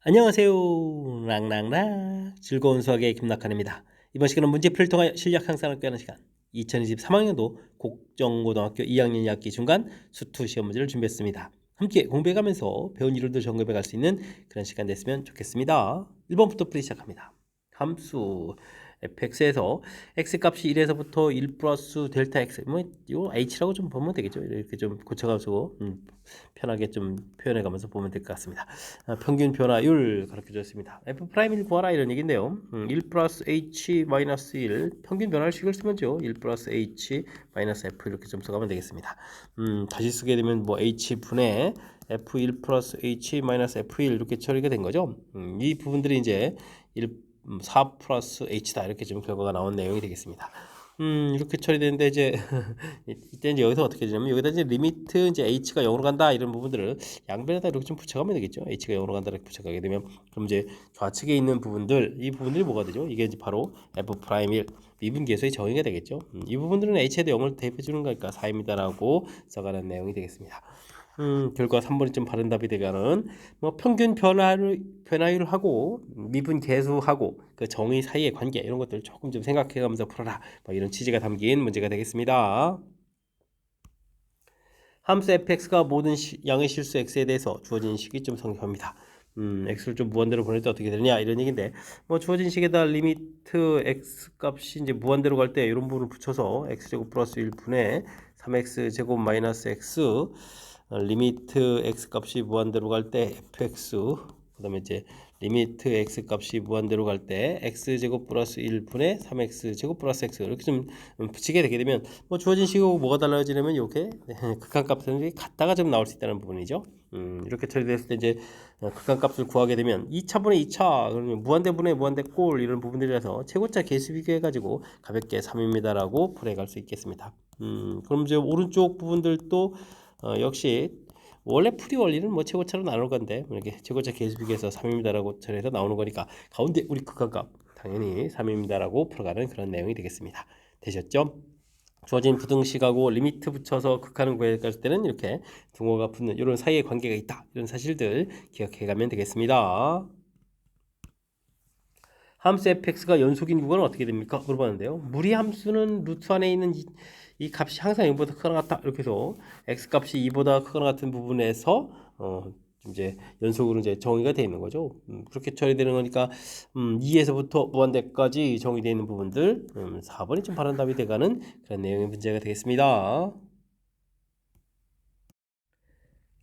안녕하세요. 랑랑랑 즐거운 수학의 김낙환입니다. 이번 시간은 문제풀이를 통하여 실력 향상을 꾀하는 시간 2023학년도 곡정고등학교 2학년 2학기 중간 수투 시험 문제를 준비했습니다. 함께 공부해가면서 배운 이론도 점검해 갈 수 있는 그런 시간 됐으면 좋겠습니다. 1번부터 풀이 시작합니다. 함수 fx에서 x값이 1에서부터 1 플러스 델타 x 이거 h라고 좀 보면 되겠죠. 이렇게 좀 고쳐가지고 편하게 좀 표현해가면서 보면 될 것 같습니다. 평균 변화율 가르쳐줬습니다. f'1 구하라 이런 얘기인데요. 1 플러스 h 마이너스 1 평균 변화율식을 쓰면죠. 1 플러스 h 마이너스 f 이렇게 좀 써가면 되겠습니다. 다시 쓰게 되면 뭐 h분의 f1 플러스 h 마이너스 f1 이렇게 처리가 된 거죠. 이 부분들이 이제 4 플러스 h다 이렇게 좀 결과가 나온 내용이 되겠습니다. 이렇게 처리되는데 이제 이때 이제 여기서 어떻게 되냐면 여기다 이제 리미트 이제 h가 0으로 간다 이런 부분들을 양변에다 이렇게 좀 붙여가면 되겠죠. h가 0으로 간다 이렇게 붙여가게 되면 그럼 이제 좌측에 있는 부분들 이 부분들이 뭐가 되죠? 이게 이제 바로 f'1 미분계수의 정의가 되겠죠. 이 부분들은 h에도 0을 대입해 주는 거니까 4입니다라고 써가는 내용이 되겠습니다. 결과 3번이 좀 바른 답이 되가는 뭐 평균 변화율하고 미분 계수하고 그 정의 사이의 관계 이런 것들 조금 좀 생각해가면서 풀어라 뭐 이런 취지가 담긴 문제가 되겠습니다. 함수 fx가 모든 양의 실수 x에 대해서 주어진 식이 좀 성립합니다. x를 좀 무한대로 보낼 때 어떻게 되느냐 이런 얘기인데 뭐 주어진 식에다 리미트 x 값이 이제 무한대로 갈 때 이런 부분을 붙여서 x제곱 플러스 1분의 3x 제곱 마이너스 x 리미트 x 값이 무한대로 갈 때 fx 그 다음에 이제 리미트 x 값이 무한대로 갈 때 x제곱 플러스 1분의 3x제곱 플러스 x 이렇게 좀 붙이게 되게 되면 뭐 주어진 식하고 뭐가 달라지냐면 이렇게 극한값들이 같다가 좀 나올 수 있다는 부분이죠. 이렇게 처리됐을 때 이제 극한값을 구하게 되면 2차분의 2차 그러면 무한대분의 무한대꼴 이런 부분들이라서 최고차 계수 비교해가지고 가볍게 3입니다라고 풀어갈 수 있겠습니다. 그럼 이제 오른쪽 부분들도 역시 원래 풀이 원리는 뭐 최고차로 나눌 건데 이렇게 최고차 계수 비교해서 3입니다라고 처리해서 나오는 거니까 가운데 우리 극한값 당연히 3입니다라고 풀어가는 그런 내용이 되겠습니다. 되셨죠? 주어진 부등식하고 리미트 붙여서 극한을 구해갈 때는 이렇게 등호가 붙는 이런 사이의 관계가 있다. 이런 사실들 기억해가면 되겠습니다. 함수 fx가 연속인 구간은 어떻게 됩니까? 물어봤는데요. 무리 함수는 루트 안에 있는 이 값이 항상 0보다 크거나 같다. 이렇게 해서 x 값이 2보다 크거나 같은 부분에서 이제 연속으로 이제 정의가 되어 있는 거죠. 그렇게 처리되는 거니까 2에서부터 무한대까지 정의되어 있는 부분들 4번이 좀 바른 답이 돼가는 그런 내용의 문제가 되겠습니다.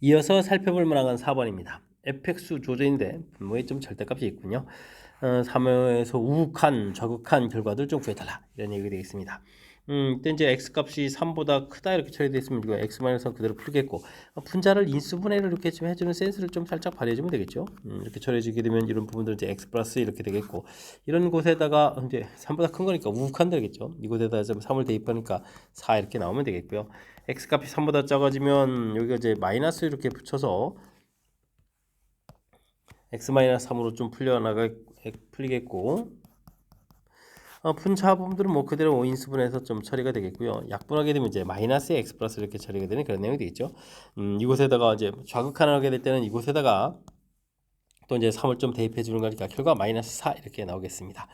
이어서 살펴볼 만한 4번입니다. fx 조절인데 분모에 좀 절대값이 있군요. 3호에서 우극한, 좌극한 결과들 좀 구해달라 이런 얘기가 되겠습니다. 또 이제 x값이 3보다 크다 이렇게 처리되어 있으면 이거 x-는 그대로 풀겠고 분자를 인수분해를 이렇게 좀 해주는 센스를 좀 살짝 발휘해주면 되겠죠. 이렇게 처리해주게 되면 이런 부분들 이제 x 플러스 이렇게 되겠고 이런 곳에다가 이제 3보다 큰 거니까 우극한 되겠죠. 이곳에다 좀 3을 대입하니까 4 이렇게 나오면 되겠고요. x값이 3보다 작아지면 여기가 이제 마이너스 이렇게 붙여서 x-3으로 좀 풀리겠고 분자 부분들은 뭐 그대로 5인수분해서 좀 처리가 되겠고요. 약분하게 되면 이제 마이너스 x 플러스 이렇게 처리가 되는 그런 내용이 되겠죠. 이곳에다가 이제 좌극한을 하게 될 때는 이곳에다가 또 이제 3을 좀 대입해 주는 거니까 결과 마이너스 4 이렇게 나오겠습니다.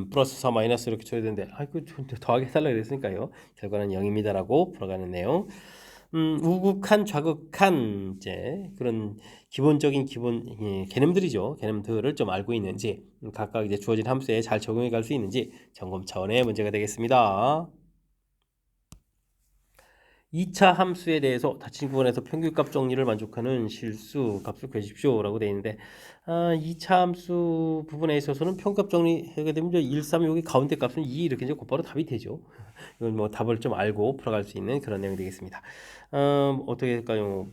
플러스 4 마이너스 이렇게 줘야 되는데 아이고 좀 더하게 해달라고 그랬으니까요. 결과는 0입니다라고 풀어가는 내용. 우극한, 좌극한 이제 그런 기본적인 개념들이죠. 개념들을 좀 알고 있는지 각각 이제 주어진 함수에 잘 적용해 갈 수 있는지 점검 차원의 문제가 되겠습니다. 2차 함수에 대해서 닫힌 구간에서 평균값 정리를 만족하는 실수 값을 구해주십시오 라고 되어 있는데 2차 함수 부분에 있어서는 평균값 정리하게 되면 1, 3 여기 가운데 값은 2 이렇게 이제 곧바로 답이 되죠. 이건 뭐 답을 좀 알고 풀어갈 수 있는 그런 내용이 되겠습니다. 어떻게 할까요?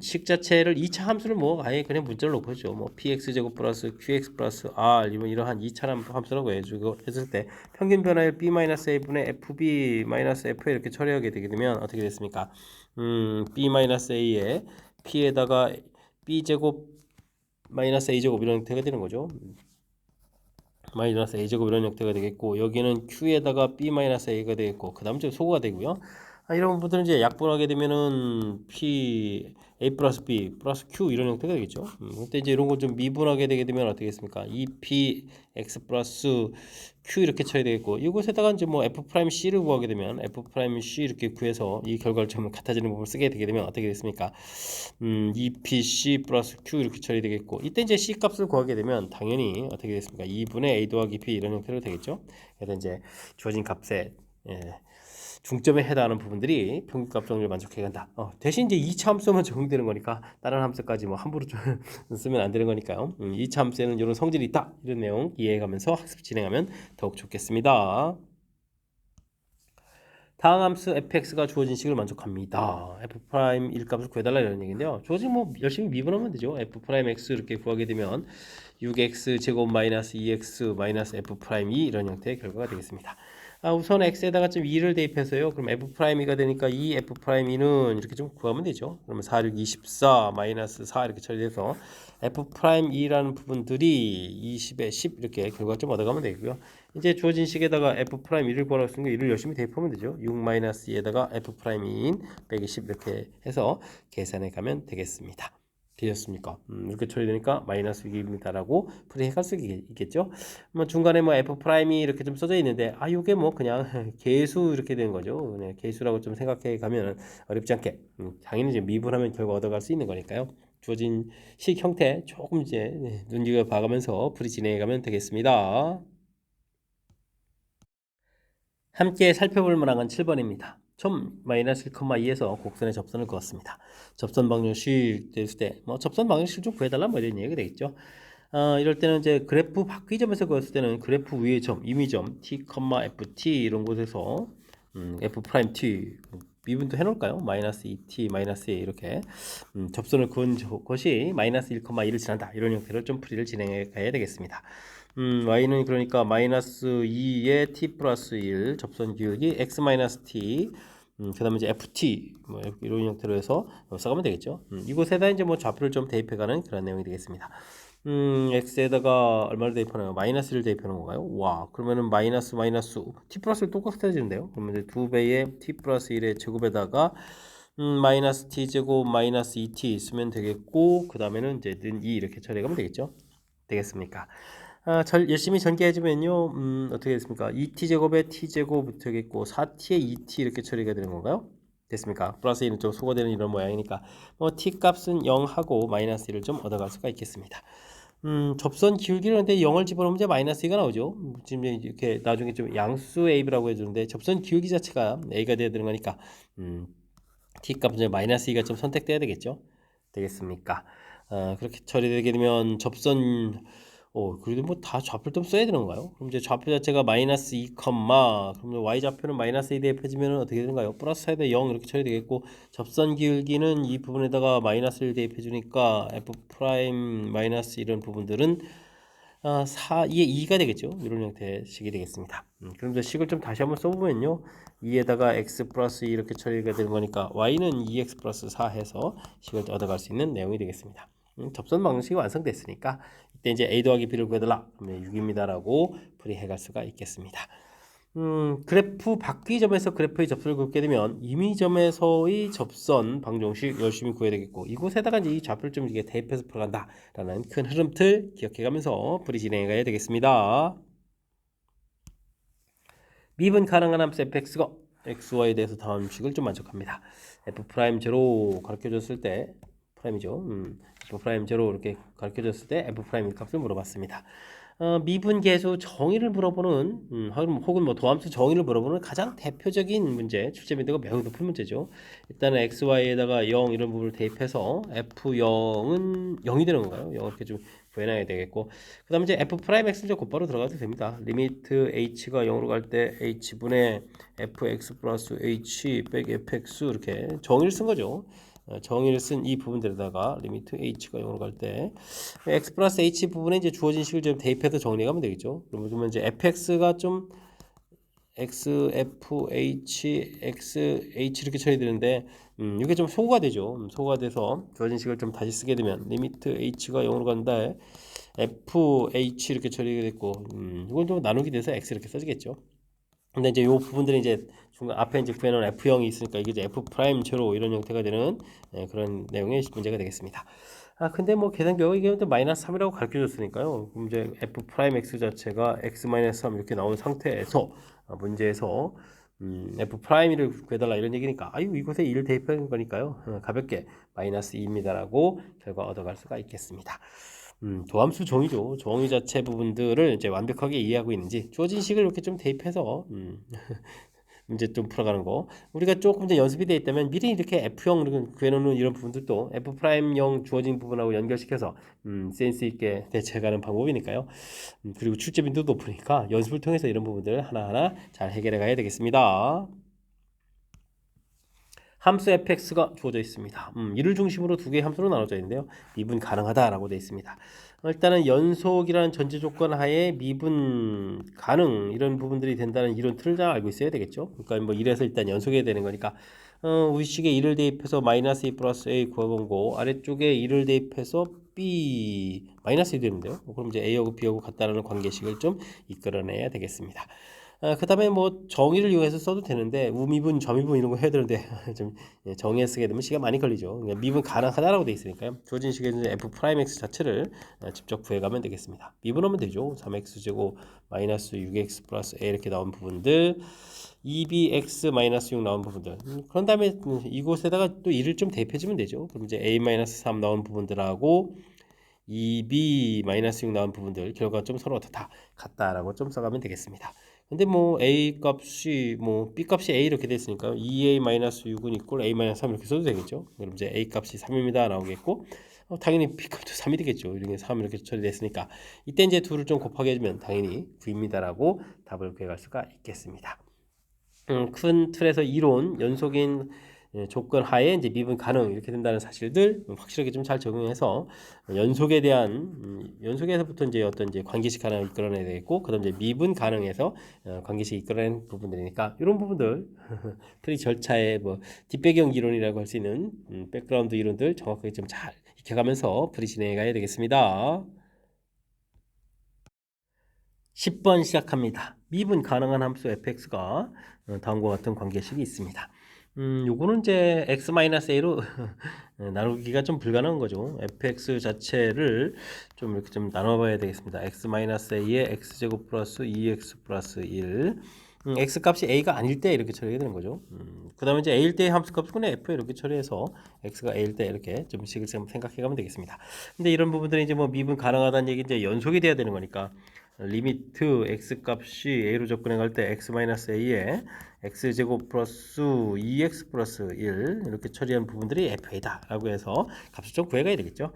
식 자체를 2차 함수를 뭐 아예 그냥 문자로 놓고죠. 뭐 px제곱 플러스 qx 플러스 r 이러한 2차 함수라고 해주고 했을 때 평균 변화율 b-a분의 fb-f 이렇게 처리하게 되게 되면 어떻게 됐습니까? b-a에 p에다가 b제곱 마이너스 a제곱 이런 형태가 되는 거죠. 마이너스 a제곱 이런 형태가 되겠고 여기는 q에다가 b-a가 되겠고 그 다음 좀 소거가 되고요. 이런 부분들은 이제 약분하게 되면은 P A 플러스 B 플러스 Q 이런 형태가 되겠죠. 그때 이제 이런 거 좀 미분하게 되게 되면 어떻게 겠습니까? 2P X 플러스 Q 이렇게 쳐야 되겠고, 이곳에다가 이제 뭐 F 프라임 C를 구하게 되면 F 프라임 C 이렇게 구해서 이 결과를 좀 같아지는 부분을 쓰게 되게 되면 어떻게 됐습니까? 2PC 플러스 Q 이렇게 처리 되겠고, 이때 이제 C 값을 구하게 되면 당연히 어떻게 됐습니까? 2분의 A 더하기 B 이런 형태로 되겠죠. 그래서 이제 주어진 값에 중점에 해당하는 부분들이 평균값 정리를 만족해 간다. 대신 이제 2차 함수만 적용되는 거니까 다른 함수까지 뭐 함부로 좀 쓰면 안 되는 거니까요. 2차 함수에는 이런 성질이 있다. 이런 내용 이해해가면서 학습 진행하면 더욱 좋겠습니다. 다음 함수 fx가 주어진 식을 만족합니다. f' 1값을 구해달라 이런 얘기인데요. 주어진 뭐 열심히 미분하면 되죠. f'(x) 이렇게 구하게 되면 6x 제곱 마이너스 2x 마이너스 f'2 이런 형태의 결과가 되겠습니다. 우선 x에다가 좀 2를 대입해서요. 그럼 f'2가 되니까 이 f'2는 이렇게 좀 구하면 되죠. 그러면 4, 6, 24 마이너스 4 이렇게 처리돼서 f'2라는 부분들이 20에 10 이렇게 결과 좀 얻어가면 되고요. 이제 주어진 식에다가 f'1을 구하라고 쓰는 거 1을 열심히 대입하면 되죠. 6-2에다가 f'2인 빼기 10 이렇게 해서 계산해 가면 되겠습니다. 되셨습니까? 이렇게 처리되니까 마이너스 6입니다라고 풀이해갈 수 있겠죠. 뭐 중간에 뭐 f''이 이렇게 좀 써져 있는데 이게 뭐 그냥 계수 이렇게 되는 거죠. 그냥 계수라고 좀 생각해 가면 어렵지 않게 당연히 이제 미분하면 결과 얻어갈 수 있는 거니까요. 주어진 식 형태 조금 이제 눈여겨봐가면서 풀이 진행해 가면 되겠습니다. 함께 살펴볼 만한 건 7번입니다. 처음 마이너스 1,2에서 곡선의 접선을 그었습니다. 접선 방정식 됐을 때 뭐 접선 방정식 좀 구해달라 뭐 이런 얘기가 되겠죠. 이럴 때는 이제 그래프 바퀴 점에서 그었을 때는 그래프 위의 점, 임의점 t, ft 이런 곳에서 f 프라임 t 미분도 해놓을까요? 마이너스 2t 마이너스 1 이렇게 접선을 그은 것이 마이너스 1,2를 지난다 이런 형태로 좀 풀이를 진행해 가야 되겠습니다. y는 그러니까 마이너스 2의 t 플러스 1 접선 기울기 x 마이너스 t 그 다음에 이제 ft 뭐 이런 형태로 해서 써가면 되겠죠. 이곳에다 이제 뭐 좌표를 좀 대입해가는 그런 내용이 되겠습니다. x에다가 얼마를 대입하나요? 마이너스를 대입하는 건가요? 와, 그러면은 마이너스 t 플러스를 똑같아지는데요. 그러면 이제 2배의 t 플러스 1의 제곱에다가 마이너스 t 제곱 마이너스 2t 쓰면 되겠고, 그 다음에는 이제 는 2 이렇게 처리하면 되겠죠. 되겠습니까? 열심히 전개해주면요, 어떻게 됐습니까? 2t 제곱에 t 제곱 되겠고 4t에 2t 이렇게 처리가 되는 건가요? 됐습니까? 플러스 1은 좀 소거되는 이런 모양이니까 뭐 t 값은 0하고 마이너스 1을 좀 얻어갈 수가 있겠습니다. 접선 기울기를 근데 0을 집어넣으면 이제 마이너스 2가 나오죠. 지금 이렇게 나중에 좀 양수 A라고 해주는데 접선 기울기 자체가 A가 돼야 되는 거니까 t 값은 이제 마이너스 2가 좀 선택돼야 되겠죠. 되겠습니까? 그렇게 처리되게 되면 접선 그래도 뭐 다 좌표를 좀 써야 되는 건가요? 그럼 이제 좌표 자체가 마이너스 2, 그러면 y 좌표는 마이너스 2 대입해주면 어떻게 되는가요? 플러스 사이드 0 이렇게 처리되겠고 접선 기울기는 이 부분에다가 마이너스 1 대입해주니까 f 프라임 마이너스 이런 부분들은 4, 2의 2가 되겠죠. 이런 형태의 식이 되겠습니다. 그럼 이제 식을 좀 다시 한번 써보면요. 2에다가 x 플러스 2 이렇게 처리가 되는 거니까 y는 2x 플러스 4 해서 식을 얻어갈 수 있는 내용이 되겠습니다. 접선 방정식이 완성됐으니까 이때 이제 a 더하기 b를 구해달라. 그러면 6입니다라고 풀이해갈 수가 있겠습니다. 그래프 바퀴점에서 그래프의 접선을 긋게 되면 임의점에서의 접선 방정식 열심히 구해야 되겠고 이곳에다가 이제 이 좌표를 좀 이렇게 대입해서 풀어간다라는 큰 흐름틀 기억해가면서 풀이 진행해가야 되겠습니다. 미분 가능한 함수 fx가 xy에 대해서 다음 식을 좀 만족합니다. f'0 가르쳐줬을 때 프라임이죠. f'0 이렇게 가르쳐줬을 때 f'1 값을 물어봤습니다. 미분 계수 정의를 물어보는 혹은 뭐 도함수 정의를 물어보는 가장 대표적인 문제, 출제 빈도가 매우 높은 문제죠. 일단은 x, y에다가 0 이런 부분을 대입해서 f0은 0이 되는 건가요? 0 이렇게 좀 구해놔야 되겠고 그 다음에 이제 f'(x) 곧바로 들어가도 됩니다. 리미트 h가 0으로 갈 때 h분의 fx 플러스 h 빼기 fx 이렇게 정의를 쓴 거죠. 정의를 쓴 이 부분들에다가 리미트 h가 0으로 갈 때 x 플러스 h 부분에 이제 주어진 식을 좀 대입해서 정리하면 되겠죠. 그러면 이제 fx가 좀 x, f, h, x, h 이렇게 처리되는데 이게 좀 소거가 되죠. 소거가 돼서 주어진 식을 좀 다시 쓰게 되면 리미트 h가 0으로 간다 f, h 이렇게 처리가 됐고 이건 좀 나누기 돼서 x 이렇게 써지겠죠. 근데 이제 요 부분들이 이제 중간 앞에 이제 구해놓은 F형이 있으니까 이게 이제 F 프라임 제로 이런 형태가 되는 그런 내용의 문제가 되겠습니다. 근데 뭐 계산 결과 이게 마이너스 3이라고 가르쳐 줬으니까요. 그럼 이제 F 프라임 X 자체가 X 마이너스 3 이렇게 나온 상태에서 문제에서 F 프라임을 구해달라 이런 얘기니까 아유 이곳에 1을 대입한 거니까요. 가볍게 마이너스 2입니다라고 결과 얻어갈 수가 있겠습니다. 도함수 정의죠. 정의 자체 부분들을 이제 완벽하게 이해하고 있는지 주어진 식을 이렇게 좀 대입해서 문제 좀 풀어가는 거. 우리가 조금 이제 연습이 되어 있다면 미리 이렇게 F형 구해놓는 이런 부분들도 F 프라임형 주어진 부분하고 연결시켜서 센스 있게 대처해가는 방법이니까요. 그리고 출제 빈도도 높으니까 연습을 통해서 이런 부분들을 하나하나 잘 해결해 가야 되겠습니다. 함수 fx가 주어져 있습니다. 이를 중심으로 두 개의 함수로 나눠져 있는데요. 미분 가능하다라고 되어 있습니다. 일단은 연속이라는 전제 조건 하에 미분 가능 이런 부분들이 된다는 이론 틀을 잘 알고 있어야 되겠죠. 그러니까 뭐 이래서 일단 연속해야 되는 거니까 위식에 1을 대입해서 마이너스 2 플러스 a 구해본 거 아래쪽에 1을 대입해서 b 마이너스 2 되는데요. 그럼 이제 a하고 b하고 같다라는 관계식을 좀 이끌어내야 되겠습니다. 그 다음에 뭐 정의를 이용해서 써도 되는데 우미분, 저미분 이런 거 해야 되는데 좀 정의해 쓰게 되면 시간 많이 걸리죠. 그러니까 미분 가능하다라고 되어 있으니까요. 주어진 식에서 f 프라임 x 자체를 직접 구해가면 되겠습니다. 미분하면 되죠. 3x 제곱 마이너스 6x 플러스 a 이렇게 나온 부분들 2bx 마이너스 6 나온 부분들 그런 다음에 이곳에다가 또 1을 좀 대입해주면 되죠. 그럼 이제 a 마이너스 3 나온 부분들하고 2b-6 나온 부분들 결과가 좀 서로 다 같다라고 좀 써가면 되겠습니다. 근데 뭐 a 값이 뭐 b 값이 a 이렇게 됐으니까 2a-6은 이꼴 a-3 이렇게 써도 되겠죠. 그럼 이제 a 값이 3입니다 나오겠고 당연히 b 값도 3이 되겠죠. 이렇게 3 이렇게 처리됐으니까 이때 이제 둘을 좀 곱하게 해주면 당연히 9입니다라고 답을 구해갈 수가 있겠습니다. 큰 틀에서 이론 연속인 조건 하에 이제 미분 가능 이렇게 된다는 사실들 확실하게 좀 잘 적용해서 연속에 대한 연속에서부터 이제 어떤 이제 관계식 하나 이끌어내야 되겠고 그다음 이제 미분 가능해서 관계식 이끌어낸 부분들이니까 이런 부분들 트리 절차의 뭐 뒷배경 이론이라고 할 수 있는 백그라운드 이론들 정확하게 좀 잘 익혀가면서 풀이 진행해 가야 되겠습니다. 10번 시작합니다. 미분 가능한 함수 fx가 다음과 같은 관계식이 있습니다. 요거는 이제 x-a로 나누기가 좀 불가능한 거죠. fx 자체를 좀 이렇게 좀 나눠봐야 되겠습니다. x-a에 x제곱 플러스 2x 플러스 1 x 값이 a가 아닐 때 이렇게 처리해야 되는 거죠. 그 다음에 이제 a일 때의 함수 값은 그냥 f 이렇게 처리해서 x가 a일 때 이렇게 좀 식을 생각해 가면 되겠습니다. 근데 이런 부분들이 이제 뭐 미분 가능하다는 얘기 이제 연속이 돼야 되는 거니까 리미트 x 값이 a로 접근해 갈 때 x-a에 x제곱 플러스 2x 플러스 1 이렇게 처리한 부분들이 fa다 라고 해서 값을 좀 구해가야 되겠죠.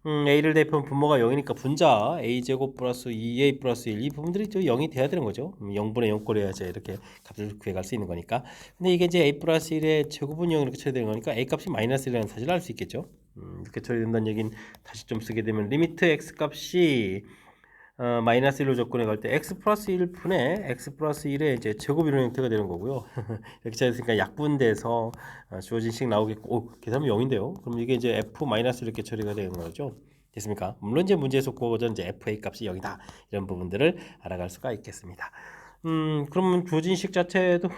a를 대입하면 분모가 0이니까 분자 a제곱 플러스 2a 플러스 1 이 부분들이 좀 0이 돼야 되는 거죠. 0분의 0꼴 해야지 이렇게 값을 구해갈 수 있는 거니까. 근데 이게 이제 a 플러스 1의 제곱은 0 이렇게 처리되는 거니까 a 값이 마이너스 1이라는 사실을 알 수 있겠죠. 이렇게 처리된다는 얘기는 다시 좀 쓰게 되면 리미트 x 값이 마이너스 1로 접근해 갈 때 x 플러스 1분의 x 플러스 1의 이제 제곱 이런 형태가 되는 거고요. 이렇게 되니까 약분돼서 주어진 식 나오겠고 계산하면 0인데요. 그럼 이게 이제 f 마이너스 이렇게 처리가 되는 거죠. 됐습니까? 물론 이제 문제에서 구워진 이제 fa 값이 0이다 이런 부분들을 알아갈 수가 있겠습니다. 그러면 주어진 식 자체도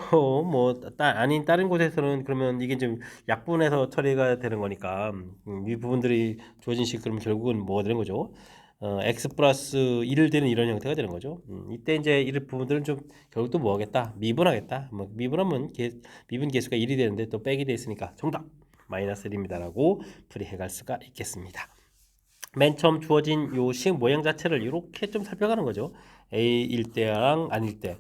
뭐 아닌 다른 곳에서는 그러면 이게 좀 약분해서 처리가 되는 거니까 이 부분들이 주어진 식 그러면 결국은 뭐가 되는 거죠? x 플러스 1을 되는 이런 형태가 되는 거죠. 이때 이제 이런 부분들은 좀 결국 또 뭐 하겠다? 미분하겠다. 뭐 미분하면 미분 계수가 1이 되는데 또 빼기 돼 있으니까 정답 마이너스 1입니다라고 풀이해 갈 수가 있겠습니다. 맨 처음 주어진 요 식 모양 자체를 이렇게 좀 살펴가는 거죠. a일 때랑 아닐 때.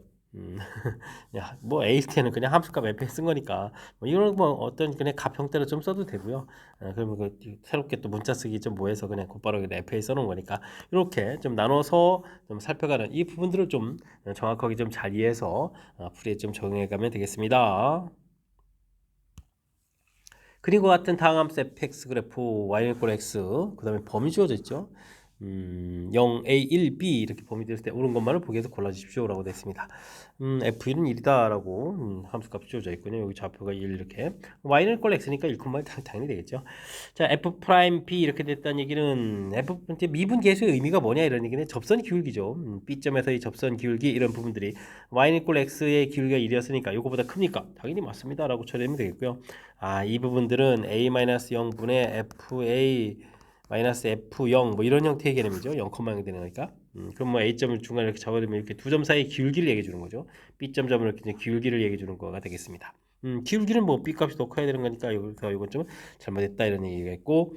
뭐 A일 때는 그냥 함수값 f에 쓴 거니까 뭐 이런 뭐 어떤 그냥 값 형태로 좀 써도 되고요. 그러면 그 새롭게 또 문자 쓰기 좀 뭐해서 그냥 곧바로 그냥 f에 써놓은 거니까 이렇게 좀 나눠서 좀 살펴가는 이 부분들을 좀 정확하게 좀 잘 이해해서 풀이에 좀 적용해가면 되겠습니다. 그리고 같은 다항함수 fx 그래프 y=x 그 다음에 범위 주어져 있죠. 0A 1B 이렇게 범위 되었을 때 옳은 것만을 보기 위해서 골라주십시오라고 되어 있습니다. F는 1이다라고 함수값이 주어져 있군요. 여기 좌표가 1 이렇게. Y는 꼴 X니까 1,1 당연히 되겠죠. 자, F 프라임 B 이렇게 됐다는 얘기는 F 이제 미분 계수의 의미가 뭐냐 이런 얘기는 접선 기울기죠. B점에서의 접선 기울기 이런 부분들이 Y는 꼴 X의 기울기가 1이었으니까 이거보다 큽니까? 당연히 맞습니다라고 처리하면 되겠고요. 이 부분들은 A-0분의 FA 마이너스 F0 뭐 이런 형태의 개념이죠. 0,0이 되는 거니까. 그럼 뭐 A점을 중간에 이렇게 잡아두면 이렇게 두 점 사이의 기울기를 얘기해 주는 거죠. B점 점을 이렇게 기울기를 얘기해 주는 거가 되겠습니다. 기울기는 뭐 B 값이 더 커야 되는 거니까 여기서 이건 좀 잘못했다 이런 얘기가 있고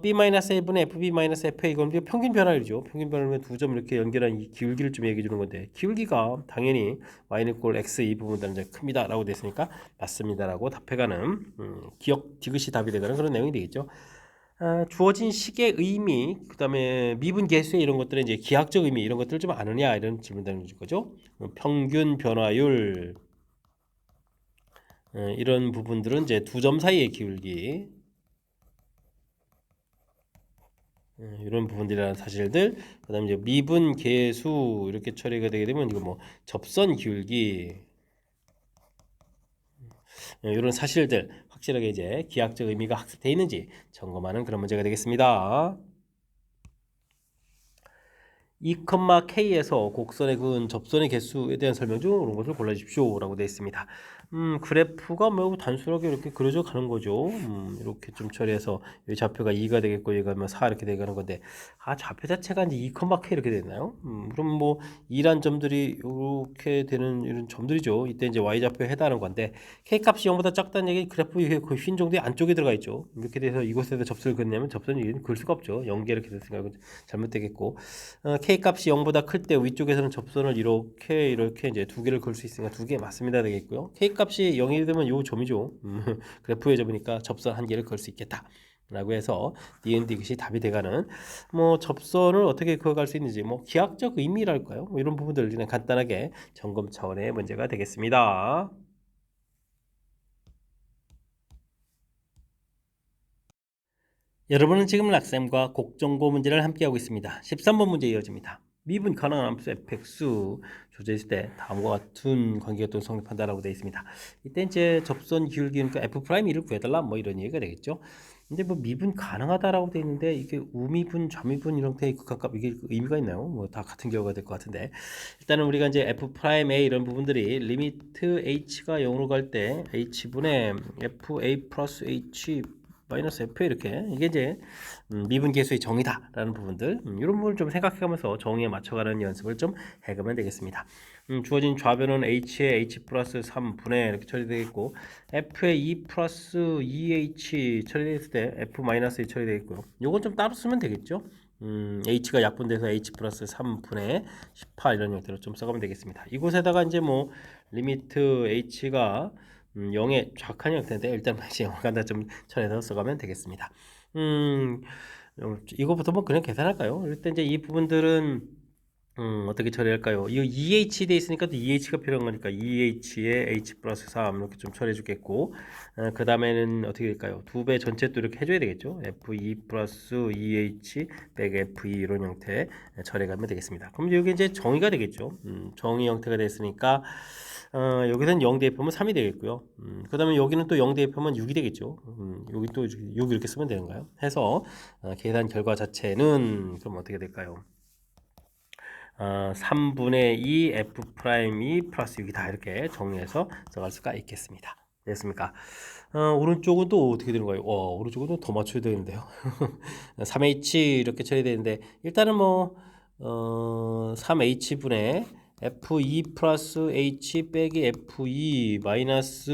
B-A분의 FB-FA 이건 평균 변화율이죠. 평균 변화율은 두 점 이렇게 연결한 이 기울기를 좀 얘기해 주는 건데 기울기가 당연히 Y는 꼴 X 이 부분들은 이제 큽니다 라고 됐으니까 맞습니다라고 답해가는 기억 디귿이 답이 되가는 그런 내용이 되겠죠. 주어진 식의 의미, 그 다음에 미분 계수의 이런 것들은 이제 기하학적 의미 이런 것들을 좀 아느냐 이런 질문을 줄 거죠. 평균 변화율 이런 부분들은 이제 두 점 사이의 기울기 이런 부분들이라는 사실들, 그다음에 이제 미분 계수 이렇게 처리가 되게 되면 이거 뭐 접선 기울기 이런 사실들 확실하게 이제 기하학적 의미가 학습되어 있는지 점검하는 그런 문제가 되겠습니다. 2,K에서 곡선의 그은 접선의 개수에 대한 설명 중 옳은 것을 골라주십시오 라고 되어 있습니다. 그래프가 매우 단순하게 이렇게 그려져 가는 거죠. 이렇게 좀 처리해서 여기 좌표가 2가 되겠고 여기가 뭐 4 이렇게 되가는 건데 좌표 자체가 이제 2,K 이렇게 되나요? 그럼 뭐 2란 점들이 이렇게 되는 이런 점들이죠. 이때 이제 Y 좌표에 해당하는 건데 K 값이 0보다 작다는 얘기 그래프 그 흰 정도의 안쪽에 들어가 있죠. 이렇게 돼서 이곳에서 접선을 그리냐면 접선이 그을 수가 없죠. 0개 이렇게 됐으니까 잘못되겠고 K 값이 0보다 클 때 위쪽에서는 접선을 이렇게 이제 두 개를 그을 수 있으니까 두 개 맞습니다 되겠고요. K 값이 0이 되면 요 점이죠. 그래프의 점이니까 접선 한 개를 그을 수 있겠다. 라고 해서 니은 디귿이 답이 돼가는 뭐 접선을 어떻게 그어갈 수 있는지 뭐 기하학적 의미랄까요? 뭐 이런 부분들을 그냥 간단하게 점검 차원의 문제가 되겠습니다. 여러분은 지금 락쌤과 곡정보 문제를 함께하고 있습니다. 13번 문제 이어집니다. 미분 가능한 함수 fx 조제했을 때 다음과 같은 관계가 또 성립한다라고 되어 있습니다. 이때 이제 접선 기울기니까 f'1을 구해달라 뭐 이런 얘기가 되겠죠. 근데 뭐 미분 가능하다라고 되어 있는데 이게 우미분, 좌미분 이런 게 각각 이게 의미가 있나요? 뭐 다 같은 결과가 될 것 같은데 일단은 우리가 이제 f'a 이런 부분들이 리미트 h가 0으로 갈 때 h분의 fa 플러스 h 마이너스 f 이렇게 이게 이제 미분 계수의 정의다라는 부분들 이런 부분을 좀 생각해가면서 정의에 맞춰가는 연습을 좀 해가면 되겠습니다. 주어진 좌변은 h에 h 플러스 3분의 이렇게 처리되겠고 f에 2 플러스 2h 처리됐을 때 f 마이너스 2 처리되겠고요. 요건 좀 따로 쓰면 되겠죠. h가 약분돼서 h 플러스 3분의 18 이런 형태로 좀 써가면 되겠습니다. 이곳에다가 이제 뭐 리미트 h가 0의 정확한 형태인데 일단 영어간다 좀 처리해서 써가면 되겠습니다. 이거부터 뭐 그냥 계산할까요? 일단 이제 이 부분들은 어떻게 처리할까요? 이 EH 돼 있으니까 또 EH가 필요한 거니까 EH에 H 플러스 3 이렇게 좀 처리해 주겠고 그 다음에는 어떻게 될까요? 두 배 전체 또 이렇게 해줘야 되겠죠? F2 플러스 EH 빼기 F2 이런 형태 처리해 가면 되겠습니다. 그럼 여기 이제 정의가 되겠죠? 정의 형태가 됐으니까 여기서는 0 대입하면 3이 되겠고요. 그 다음에 여기는 또 0 대입하면 6이 되겠죠. 여기 또 6 이렇게 쓰면 되는가요? 해서 계산 결과 자체는 그럼 어떻게 될까요? 3분의 2 F'2 플러스 6이다 이렇게 정리해서 써갈 수가 있겠습니다. 됐습니까? 오른쪽은 또 어떻게 되는 거예요? 오른쪽은 또 더 맞춰야 되는데요. 3H 이렇게 처리 되는데 일단은 뭐 3H분의 F2 플러스 H 빼기 F2 마이너스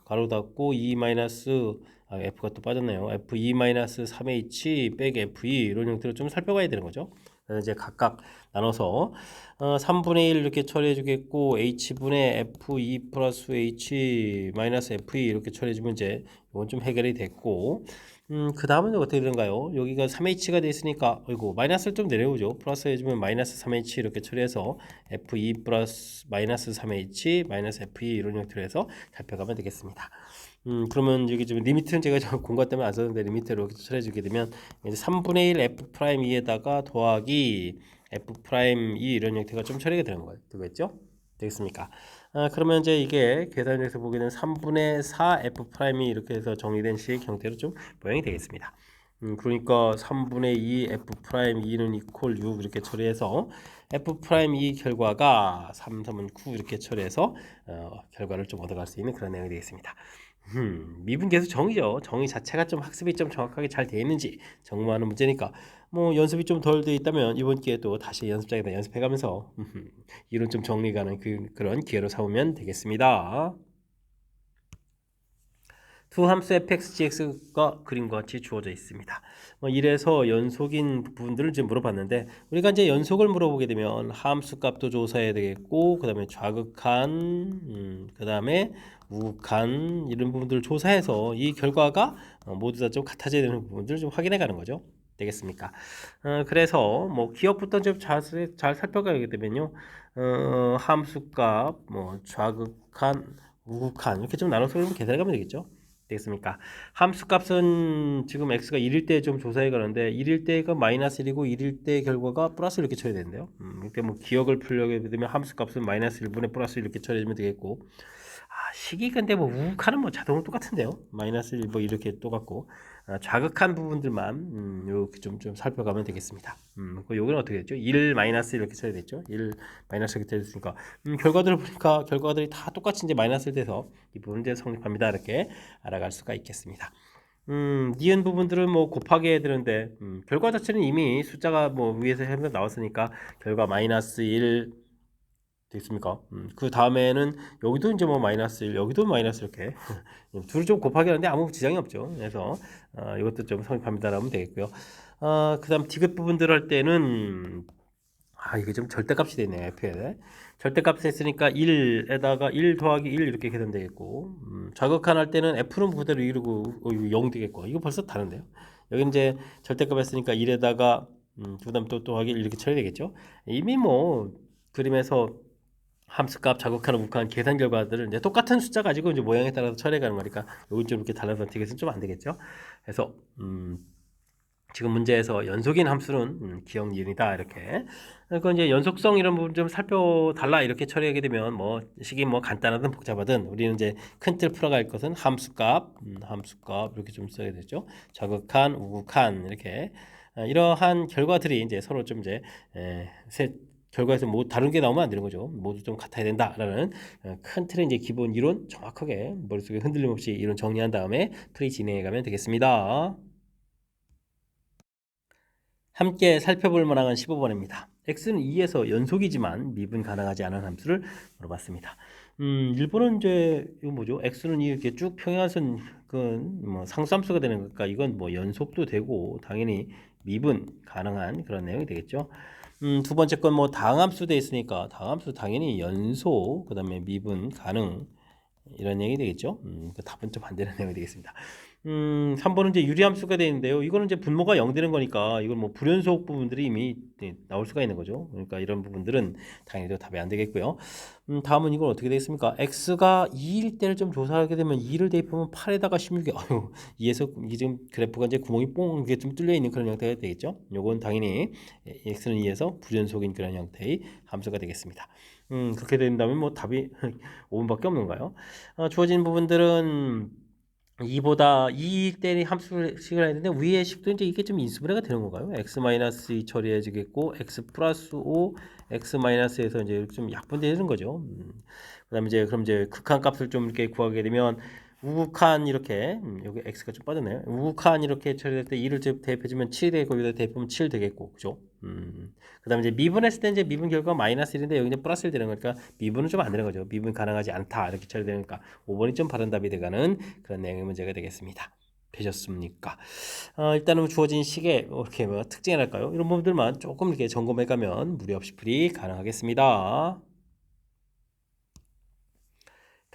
가로 닫고 2 마이너스 F가 또 빠졌네요. F2 마이너스 3H 빼기 F2 이런 형태로 좀 살펴봐야 되는 거죠. 그래서 이제 각각 나눠서 3분의 1 이렇게 처리해 주겠고 h분의 f2 플러스 h 마이너스 f2 이렇게 처리해 주면 이제 이건 좀 해결이 됐고 그 다음은 어떻게 되는가요? 여기가 3h가 돼 있으니까 이거 마이너스를 좀 내려오죠. 플러스 해주면 마이너스 3h 이렇게 처리해서 f2 플러스 마이너스 3h 마이너스 f2 이런 형태로 해서 살펴가면 되겠습니다. 그러면 여기 좀 리미트는 제가 좀 공과 때문에 안 썼는데 리미트로 이렇게 처리해주게 되면 이제 3분의 1 f 프라임 2에다가 더하기 f 프라임 2 이런 형태가 좀 처리가 되는 거예요. 되겠죠? 되겠습니까? 그러면 이제 이게 계산에서 보게 되면 3분의 4 f 프라임이 이렇게 해서 정리된 식 형태로 좀 모양이 되겠습니다. 그러니까 3분의 2 f 프라임 2는 이퀄 6 이렇게 처리해서 f 프라임 2 결과가 3, 3은 9 이렇게 처리해서 결과를 좀 얻어갈 수 있는 그런 내용이 되겠습니다. 미분 계수 정의죠. 정의 자체가 좀 학습이 좀 정확하게 잘 되어 있는지 점검하는 문제니까 뭐 연습이 좀 덜 되어 있다면 이번 기회에 또 다시 연습장에다 연습해가면서 이론 좀 정리가는 그런 기회로 삼으면 되겠습니다. 두 함수 fx, gx가 그림과 같이 주어져 있습니다. 이래서 연속인 부분들을 지금 물어봤는데 우리가 이제 연속을 물어보게 되면 함수 값도 조사해야 되겠고 그 다음에 좌극한 그 다음에 우극한 이런 부분들을 조사해서 이 결과가 모두 다 좀 같아져야 되는 부분들을 좀 확인해 가는 거죠. 되겠습니까? 그래서 뭐 기억부터 좀 잘 살펴가게 되면요. 함수값, 뭐 좌극한, 우극한 이렇게 좀 나눠서 계산해 가면 되겠죠. 되겠습니까? 함수값은 지금 x가 1일 때 좀 조사해 가는데 1일 때가 마이너스 1이고 1일 때 결과가 플러스 이렇게 처리해야 되는데요. 그러니까 뭐 기억을 풀려게 되면 함수값은 마이너스 1분의 플러스 이렇게 처리해주면 되겠고 식이 근데 뭐 우극하는 뭐 자동으로 똑같은데요. 마이너스 1 뭐 이렇게 똑같고 자극한 부분들만 이렇게 좀 살펴가면 되겠습니다. 요거는 어떻게 됐죠? 1 마이너스 이렇게 써야 됐죠? 1 마이너스 이렇게 됐으니까 결과들을 보니까 결과들이 다 똑같이 이제 마이너스 돼서 이 부분 이제 성립합니다. 이렇게 알아갈 수가 있겠습니다. 니은 부분들은 뭐 곱하기 해야 되는데 결과 자체는 이미 숫자가 뭐 위에서 해서 나왔으니까 결과 마이너스 1 되겠습니까? 그 다음에는 여기도 이제 뭐 마이너스 1 여기도 마이너스 이렇게 둘을 좀 곱하기 하는데 아무 지장이 없죠. 그래서 이것도 좀 성립합니다라고 하면 되겠고요. 그 다음 디귿 부분들 할 때는 이게 좀 절대값이 되네요. f에 절대값 했으니까 1에다가 1 더하기 1 이렇게 계산되겠고 좌극한 할 때는 f는 그대로 1이고 0 되겠고 이거 벌써 다른데요. 여기 이제 절대값 했으니까 1에다가 그 다음 또 더하기 1 이렇게 처리되겠죠. 이미 뭐 그림에서 함수값, 자극하는 우극한 계산 결과들을 이제 똑같은 숫자 가지고 이제 모양에 따라서 처리해가는 거니까 여기 좀 이렇게 달라서 되겠으면 좀 안 되겠죠. 그래서 지금 문제에서 연속인 함수는 기억 니은이다 이렇게. 그러니까 이제 연속성 이런 부분 좀 살펴달라 이렇게 처리하게 되면 뭐 식이 뭐 간단하든 복잡하든 우리는 이제 큰 틀 풀어갈 것은 함수값, 함수값 이렇게 좀 써야 되죠. 자극한, 우극한 이렇게 이러한 결과들이 이제 서로 좀 이제 결과에서 뭐 다른 게 나오면 안 되는 거죠. 모두 좀 같아야 된다라는 큰 틀의 이제 기본 이론 정확하게 머릿속에 흔들림 없이 이론 정리한 다음에 풀이 진행해 가면 되겠습니다. 함께 살펴볼 만한 15번입니다. x는 2에서 연속이지만 미분 가능하지 않은 함수를 물어봤습니다. 일본은 이제 이거 뭐죠? x는 이렇게 쭉 평행하선 뭐 상수함수가 되는 거니까 이건 뭐 연속도 되고 당연히 미분 가능한 그런 내용이 되겠죠. 두 번째 건 뭐 다항함수 돼 있으니까 다항함수 당연히 연소 그다음에 미분 가능 이런 얘기 되겠죠. 그 답은 좀 반대는 내용이 되겠습니다. 3번은 이제 유리함수가 되어 있는데요. 이거는 이제 분모가 0 되는 거니까 이건 뭐 불연속 부분들이 이미 나올 수가 있는 거죠. 그러니까 이런 부분들은 당연히 답이 안 되겠고요. 다음은 이건 어떻게 되겠습니까? x가 2일 때를 좀 조사하게 되면 2를 대입하면 8에다가 16이 2에서 이 지금 그래프가 이제 구멍이 뽕 이게 좀 뚫려 있는 그런 형태가 되겠죠. 요건 당연히 x는 2에서 불연속인 그런 형태의 함수가 되겠습니다. 그렇게 된다면 뭐 답이 5번밖에 없는가요? 주어진 부분들은 2보다 2일 때 함수식을 해야 되는데 위의 식도 이제 이게 좀 인수분해가 되는 건가요? x-2 처리해지겠고 x 플러스 5 x-에서 이제 좀 약분되는 거죠. 그다음에 이제 그럼 이제 극한 값을 좀 이렇게 구하게 되면 우극한 이렇게 여기 x가 좀 빠졌네요. 우극한 이렇게 처리될 때 2를 대입해주면 7이 되고 여기다 대입하면 7 되겠고 그죠? 그다음에 이제 미분했을 때 이제 미분 결과 마이너스 1인데 여기 이제 플러스 1 되는 거니까 미분은 좀 안 되는 거죠. 미분 가능하지 않다 이렇게 처리되니까 5번이 좀 바른 답이 되가는 그런 내용의 문제가 되겠습니다. 되셨습니까? 일단은 주어진 식의 이렇게 뭐 특징이랄까요? 이런 부분들만 조금 이렇게 점검해가면 무리 없이 풀이 가능하겠습니다.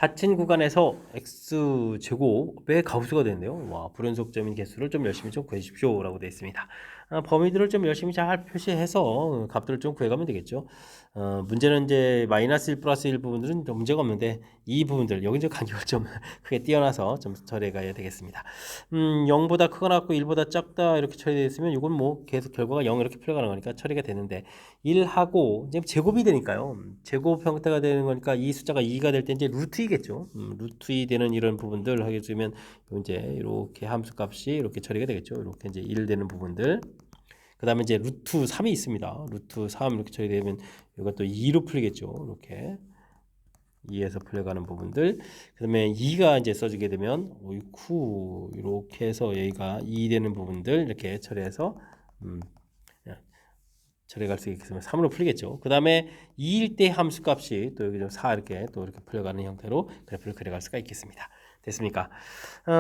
닫힌 구간에서 x제곱의 가우스가 되는데요. 와, 불연속점인 개수를 좀 열심히 좀 구해주십시오라고 되어 있습니다. 범위들을 좀 열심히 잘 표시해서 값들을 좀 구해가면 되겠죠. 문제는 이제 마이너스 1 플러스 1 부분들은 좀 문제가 없는데 이 부분들 여기 이제 간격을 좀 크게 띄어놔서 좀 처리해가야 되겠습니다. 0보다 크거나 같고 1보다 작다 이렇게 처리되어 있으면 이건 뭐 계속 결과가 0 이렇게 풀려가는 거니까 처리가 되는데 1하고 이제 제곱이 되니까요. 제곱 형태가 되는 거니까 이 숫자가 2가 될 때 이제 루트 2겠죠. 루트 2 되는 이런 부분들 하게 되면 이제 이렇게 함수 값이 이렇게 처리가 되겠죠. 이렇게 이제 1 되는 부분들. 그 다음에 이제 루트 3이 있습니다. 루트 3 이렇게 처리되면 이것도 2로 풀리겠죠. 이렇게 2에서 풀려가는 부분들. 그 다음에 2가 이제 써지게 되면 오이쿠 이렇게 해서 여기가 2 되는 부분들 이렇게 처리해서 처리할 수 있게 되면 3으로 풀리겠죠. 그 다음에 2일 때 함수 값이 또 여기 좀 4 이렇게 또 이렇게 풀려가는 형태로 그래프를 그려갈 수가 있겠습니다. 됐습니까?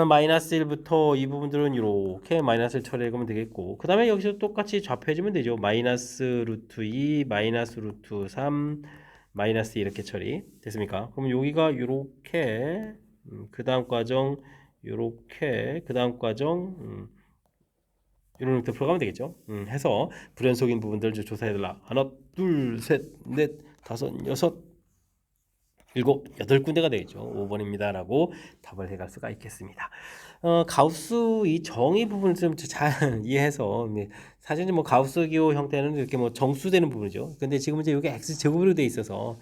마이너스 1부터 이 부분들은 이렇게 마이너스를 처리해가면 되겠고 그 다음에 여기서 똑같이 좌표해주면 되죠. 마이너스 루트 2, 마이너스 루트 3, 마이너스 2 이렇게 처리 됐습니까? 그럼 여기가 이렇게 그 다음 과정 이렇게 그 다음 과정 이런 형태로 풀어가면 되겠죠. 해서 불연속인 부분들을 좀 조사해달라. 하나, 둘, 셋, 넷, 다섯, 여섯, 일곱, 8군데가 되겠죠. 5번입니다. 라고 답을 해갈 수가 있겠습니다. 가우스 이 정의 부분을 좀 잘 이해해서 사실 뭐 가우스 기호 형태는 이렇게 뭐 정수되는 부분이죠. 근데 지금 이제 이게 x 제곱으로 돼 있어서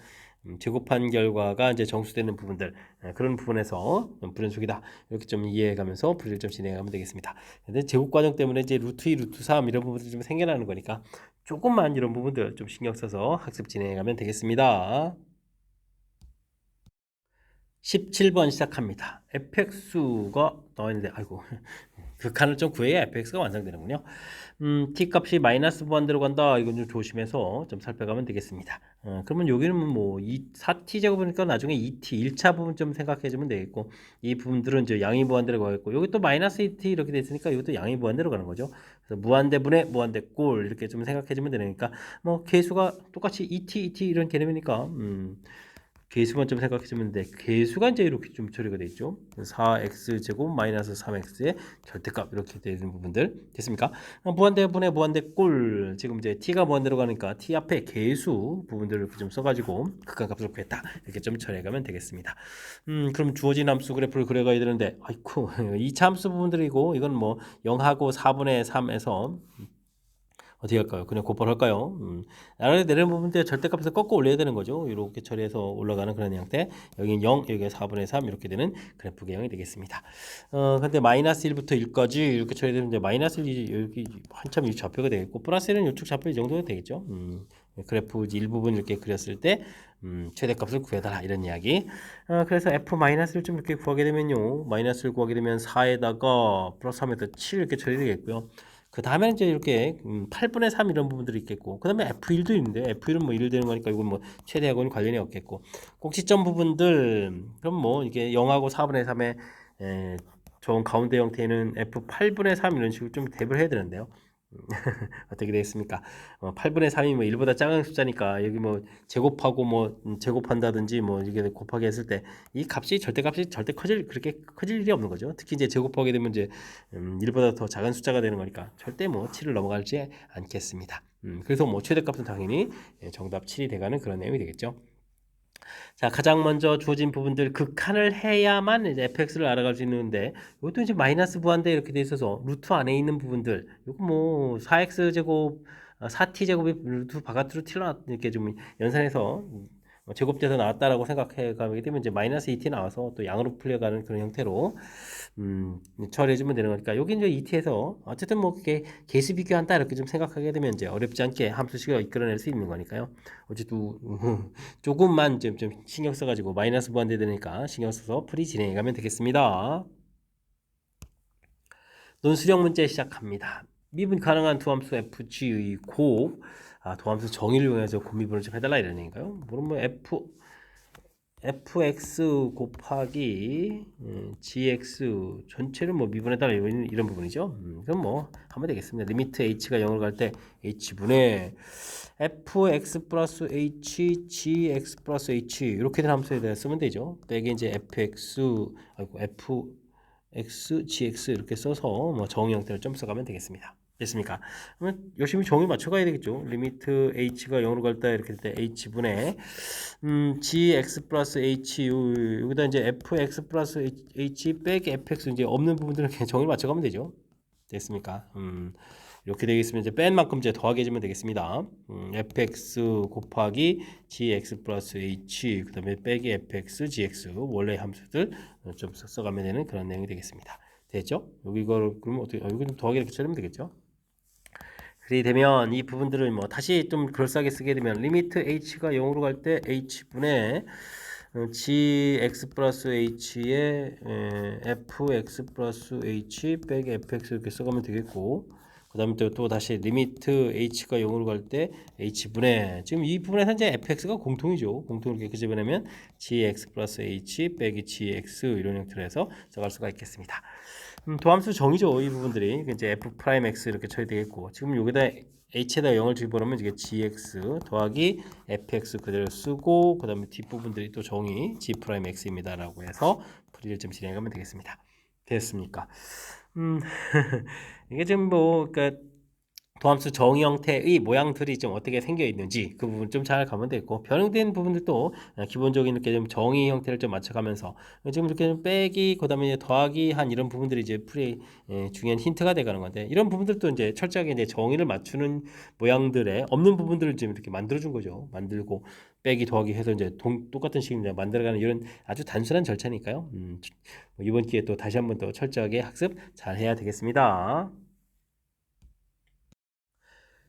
제곱한 결과가 이제 정수되는 부분들 그런 부분에서 불연속이다 이렇게 좀 이해해가면서 풀이를 좀 진행하면 되겠습니다. 근데 제곱 과정 때문에 이제 루트 2, 루트 3 이런 부분들이 좀 생겨나는 거니까 조금만 이런 부분들 좀 신경 써서 학습 진행해가면 되겠습니다. 17번 시작합니다. fx가 나와 있는데 아이고 극한을 좀 구해야 fx가 완성되는군요. t 값이 마이너스 무한대로 간다. 이건 좀 조심해서 좀 살펴가면 되겠습니다. 그러면 여기는 뭐 4t 제곱이니까 나중에 2t 1차 부분 좀 생각해 주면 되겠고 이 부분들은 이제 양이 무한대로 가겠고 여기 또 마이너스 2t 이렇게 돼 있으니까 이것도 양이 무한대로 가는 거죠. 그래서 무한대분의 무한대꼴 이렇게 좀 생각해 주면 되니까 뭐 개수가 똑같이 2t 이런 개념이니까 개수만 좀 생각해 주면 돼. 개수가 이제 이렇게 좀 처리가 돼 있죠. 4x제곱 마이너스 3x의 절대값 이렇게 되는 부분들 됐습니까? 무한대분의 무한대꼴 지금 이제 t가 무한대로 가니까 t 앞에 개수 부분들을 좀 써가지고 극한값을 구했다 이렇게 좀 처리해 가면 되겠습니다. 그럼 주어진 함수 그래프를 그려가야 되는데 아이쿠 2차 함수 부분들이고 이건 뭐 0하고 4분의 3에서 어떻게 할까요? 그냥 곱하를 할까요? 아래 내리는 부분때 절대값에서 꺾어 올려야 되는 거죠. 이렇게 처리해서 올라가는 그런 형태. 여기는 0, 여기가 4분의 3 이렇게 되는 그래프 개형이 되겠습니다. 근데 마이너스 1부터 1까지 이렇게 처리되면 이제 마이너스 1이 여기 한참 이 좌표가 되겠고 플러스 1은 이쪽 좌표 이 정도가 되겠죠. 그래프 일부분 이렇게 그렸을 때 최대값을 구해달라 이런 이야기. 그래서 f-를 좀 이렇게 구하게 되면요. 마이너스를 구하게 되면 4에다가 플러스 3에다 7 이렇게 처리되겠고요. 그 다음에 이제 이렇게 8분의 3 이런 부분들이 있겠고 그 다음에 F1도 있는데 F1은 뭐 1 되는 거니까 이건 뭐 최대하고는 관련이 없겠고 꼭지점 부분들 그럼 뭐 이게 0하고 4분의 3의 저 가운데 형태는 F8분의 3 이런 식으로 좀 대입을 해야 되는데요. 어떻게 되겠습니까? 8분의 3이 뭐 1보다 작은 숫자니까 여기 뭐 제곱하고 뭐 제곱한다든지 뭐 이게 곱하기 했을 때 이 값이 절대값이 절대 그렇게 커질 일이 없는 거죠. 특히 이제 제곱하게 되면 이제 1보다 더 작은 숫자가 되는 거니까 절대 뭐 7을 넘어가지 않겠습니다. 그래서 뭐 최대값은 당연히 정답 7이 돼가는 그런 내용이 되겠죠. 자, 가장 먼저 주어진 부분들 극한을 해야만 이제 fx를 알아갈 수 있는데 이것도 이제 마이너스 무한대 이렇게 돼 있어서 루트 안에 있는 부분들 이거 뭐 4x 제곱 4t 제곱이 루트 바깥으로 튀어나 이렇게 좀 연산해서 제곱돼서 나왔다라고 생각해 가게 되면 이제 마이너스 2t 나와서 또 양으로 풀려가는 그런 형태로 처리해주면 되는 거니까 여기 이제 ET에서 어쨌든 뭐 그게 개수 비교한다 이렇게 좀 생각하게 되면 이제 어렵지 않게 함수식을 이끌어낼 수 있는 거니까요. 어쨌든 조금만 좀 신경 써가지고 마이너스 무한대 되니까 신경 써서 풀이 진행해가면 되겠습니다. 논술형 문제 시작합니다. 미분 가능한 두 함수 fg의 곱 도함수 정의를 이용해서 곱미분을 좀 해달라 이런 얘기인가요? 물론 뭐 f fx 곱하기 gx 전체를 뭐 미분에다가 이런 부분이죠. 그럼 뭐 하면 되겠습니다. 리미트 h가 0으로 갈 때 h분의 fx 플러스 h gx 플러스 h 이렇게 된 함수에 대해 쓰면 되죠. 빼기 이제 fx gx 이렇게 써서 뭐 정의 형태를 좀 써가면 되겠습니다. 됐습니까? 그러면 열심히 정의 맞춰가야 되겠죠. 리미트 h가 0으로 갈 때 이렇게 될 때 h분의 gx 플러스 h 여기다 이제 fx 플러스 h 빼기 fx 이제 없는 부분들은 그냥 정의를 맞춰가면 되죠. 됐습니까? 이렇게 되겠으면 이제 뺀 만큼 이제 더하게 해주면 되겠습니다. fx 곱하기 gx 플러스 h 그다음에 빼기 fx gx 원래 함수들 좀 써가면 되는 그런 내용이 되겠습니다. 됐죠? 여기 이걸 그러면 어떻게 여기 좀 더하기 이렇게 처리하면 되겠죠? 그렇게 되면 이 부분들을 뭐 다시 좀 그럴싸하게 쓰게 되면 리미트 h가 0으로 갈 때 h분의 gx 플러스 h에 fx 플러스 h 빼기 fx 이렇게 써가면 되겠고 그 다음에 또 다시 리미트 h가 0으로 갈 때 h분의 지금 이 부분에서 이제 fx가 공통이죠. 공통을 이렇게 집어내면 gx 플러스 h 빼기 gx 이런 형태로 해서 써갈 수가 있겠습니다. 도함수 정의죠. 이 부분들이 이제 f 프라임 x 이렇게 쳐야 되겠고 지금 여기다 h에다 0을 집어넣으면 이게 gx 더하기 fx 그대로 쓰고 그 다음에 뒷부분들이 또 정의 g 프라임 x입니다라고 해서 풀이를 좀 진행하면 되겠습니다. 됐습니까? 이게 지금 뭐 그러니까 도함수 정의 형태의 모양들이 좀 어떻게 생겨 있는지 그 부분 좀 잘 가면 되고 변형된 부분들도 기본적인 이렇게 좀 정의 형태를 좀 맞춰가면서 지금 이렇게 좀 빼기 그다음에 더하기 한 이런 부분들이 이제 풀이 중요한 힌트가 돼가는 건데 이런 부분들도 이제 철저하게 이제 정의를 맞추는 모양들에 없는 부분들을 지금 이렇게 만들어준 거죠. 만들고 빼기 더하기 해서 이제 똑같은 식으로 만들어가는 이런 아주 단순한 절차니까요. 이번 기회에 또 다시 한번 더 철저하게 학습 잘 해야 되겠습니다.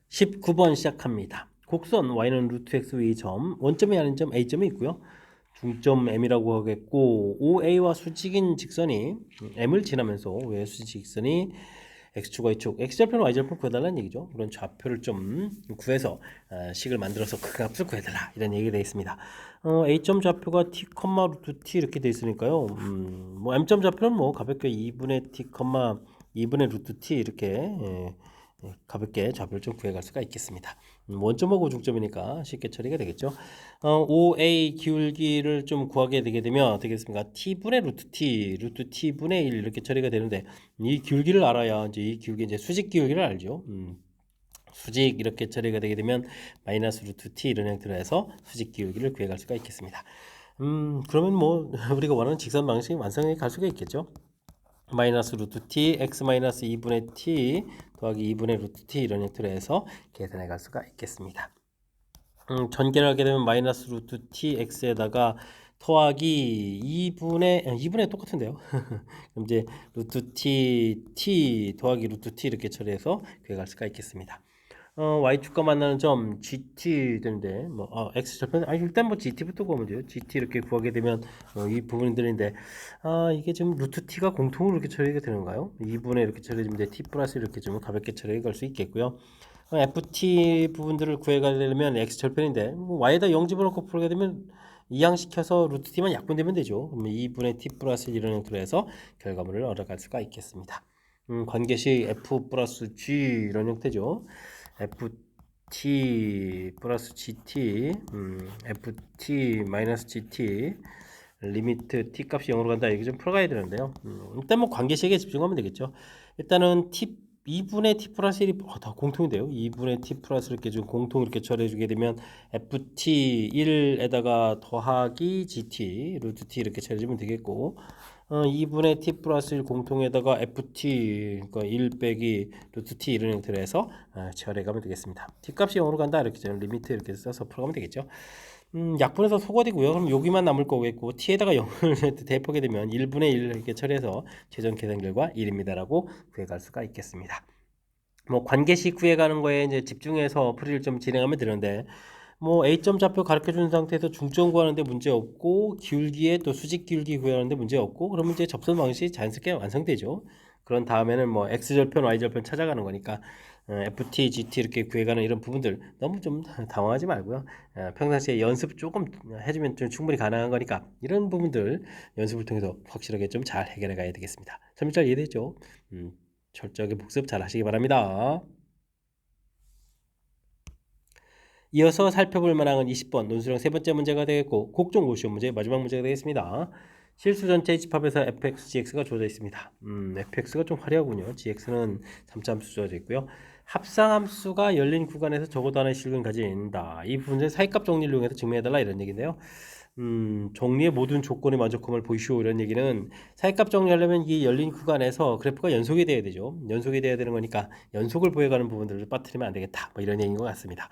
19번 시작합니다. 곡선 y는 루트 x 위 점, 원점이 아닌 점 a점이 있고요. 중점 m이라고 하겠고 OA와 수직인 직선이 m을 지나면서 OA의 수직 직선이 x축과 y축, x절편 y절편 구해달라는 얘기죠. 그런 좌표를 좀 구해서 식을 만들어서 그 값을 구해달라 이런 얘기가 되어 있습니다. a점 좌표가 t, 루트 t 이렇게 되어 있으니까요. 뭐 m점 좌표는 뭐 가볍게 2분의 t, 2분의 루트 t 이렇게 가볍게 좌표를 좀 구해갈 수가 있겠습니다. 원점하고 중점이니까 쉽게 처리가 되겠죠. OA 기울기를 좀 구하게 되게 되면 어떻게 되겠습니까? t분의 루트 t분의 1 이렇게 처리가 되는데 이 기울기를 알아야 이제 이 기울기 이제 수직 기울기를 알죠. 수직 이렇게 처리가 되게 되면 마이너스 루트 t 이런 형태로 해서 수직 기울기를 구해갈 수가 있겠습니다. 그러면 뭐 우리가 원하는 직선 방식이 완성해 갈 수가 있겠죠. 마이너스 루트 t x 마이너스 2분의 t 더하기 2분의 루트 t 이런 형태로 해서 계산해 갈 수가 있겠습니다. 전개를 하게 되면 마이너스 루트 t x에다가 더하기 2분의 똑같은데요. 그럼 이제 루트 t 더하기 루트 t 이렇게 처리해서 구해갈 수가 있겠습니다. y축과 만나는 점 gt 되는데 x 절편 일단 뭐 gt부터 구하면 돼요. gt 이렇게 구하게 되면 이 부분들인데 이게 지금 루트 t가 공통으로 이렇게 처리가 되는가요? 2분의 이렇게 처리해주면 돼. t 플러스 이렇게 좀 가볍게 처리해 갈 수 있겠고요. ft 부분들을 구해가려면 x 절편인데 y에다 0 집어넣고 풀게 되면 이항시켜서 루트 t만 약분되면 되죠. 그러면 2분의 t 플러스 이런 형태로 해서 결과물을 얻어갈 수가 있겠습니다. 관계식 f 플러스 g 이런 형태죠. ft 플러스 gt ft 마이너스 gt 리미트 t 값이 0으로 간다. 이게 좀 풀어가야 되는데요. 일단 뭐 관계식에 집중하면 되겠죠. 일단은 t 2분의 t 플러스 1이 다 공통인데요. 2분의 t 플러스 이렇게 좀 공통 이렇게 처리해주게 되면 ft 1에다가 더하기 gt 루트 t 이렇게 처리해주면 되겠고 2분의 t 플러스 1 공통에다가 ft 그러니까 1 빼기 루트 t 이런 형태로 해서 처리해 가면 되겠습니다. t 값이 0으로 간다 이렇게 저는 리미트 이렇게 써서 풀어가면 되겠죠. 약분해서 소거되고요. 그럼 여기만 남을 거겠고 t에다가 0을 대입하게 되면 1분의 1 이렇게 처리해서 최종 계산 결과 1입니다라고 구해갈 수가 있겠습니다. 뭐 관계식 구해가는 거에 이제 집중해서 풀이를 좀 진행하면 되는데 뭐 A점 좌표 가르쳐 준 상태에서 중점 구하는데 문제 없고 기울기에 또 수직 기울기 구하는데 문제 없고 그러면 이제 접선 방식이 자연스럽게 완성되죠. 그런 다음에는 뭐 X절편, Y절편 찾아가는 거니까 FT, GT 이렇게 구해가는 이런 부분들 너무 좀 당황하지 말고요. 평상시에 연습 조금 해주면 좀 충분히 가능한 거니까 이런 부분들 연습을 통해서 확실하게 좀 잘 해결해 가야 되겠습니다. 설명 잘 이해되죠? 철저하게 복습 잘 하시기 바랍니다. 이어서 살펴볼 만한 20번 논술형 세 번째 문제가 되겠고 곡종 고시원 문제 마지막 문제가 되겠습니다. 실수 전체 집합에서 fx, gx가 주어져 있습니다. fx가 좀 화려하군요. gx는 3차 함수 주어져 있고요. 합상함수가 열린 구간에서 적어도 하나의 실근을 가진다. 이 부분을 사이값 정리를 이용해서 증명해달라 이런 얘기인데요. 정리의 모든 조건의 만족함을 보이시오 이런 얘기는 사이값 정리하려면 이 열린 구간에서 그래프가 연속이 돼야 되죠. 연속이 돼야 되는 거니까 연속을 보여가는 부분들을 빠뜨리면 안 되겠다. 뭐 이런 얘기인 것 같습니다.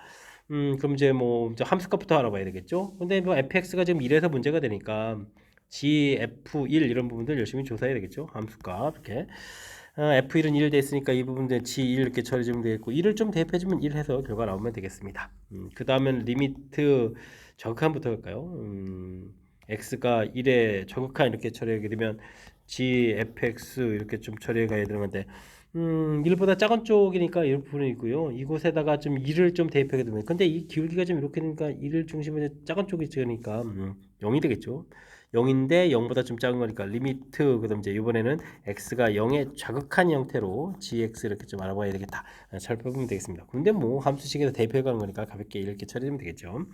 그럼 이제 뭐 함수값부터 알아봐야 되겠죠. 근데 뭐 fx가 지금 1에서 문제가 되니까 g, f1 이런 부분들 열심히 조사해야 되겠죠. 함수값 이렇게 f1은 1 됐으니까 이 부분들 g1 이렇게 처리해주면 되겠고 1을 좀 대입해주면 1 해서 결과 나오면 되겠습니다. 그 다음엔 리미트 저극한부터 할까요? x가 1에 저극한 이렇게 처리하게 되면 g, fx 이렇게 좀 처리해 가야 되는 건데 1보다 작은 쪽이니까 이 부분이 있고요. 이곳에다가 좀 1을 좀 대입하게 되면 근데 이 기울기가 좀 이렇게 되니까 1을 중심으로 작은 쪽이 있으니까 0이 되겠죠. 0인데 0보다 좀 작은 거니까 리미트 그다음 이제 이번에는 x가 0에 자극한 형태로 gx 이렇게 좀 알아봐야 되겠다. 살펴보면 되겠습니다. 근데 뭐 함수식에서 대입해 가는 거니까 가볍게 이렇게 처리하면 되겠죠.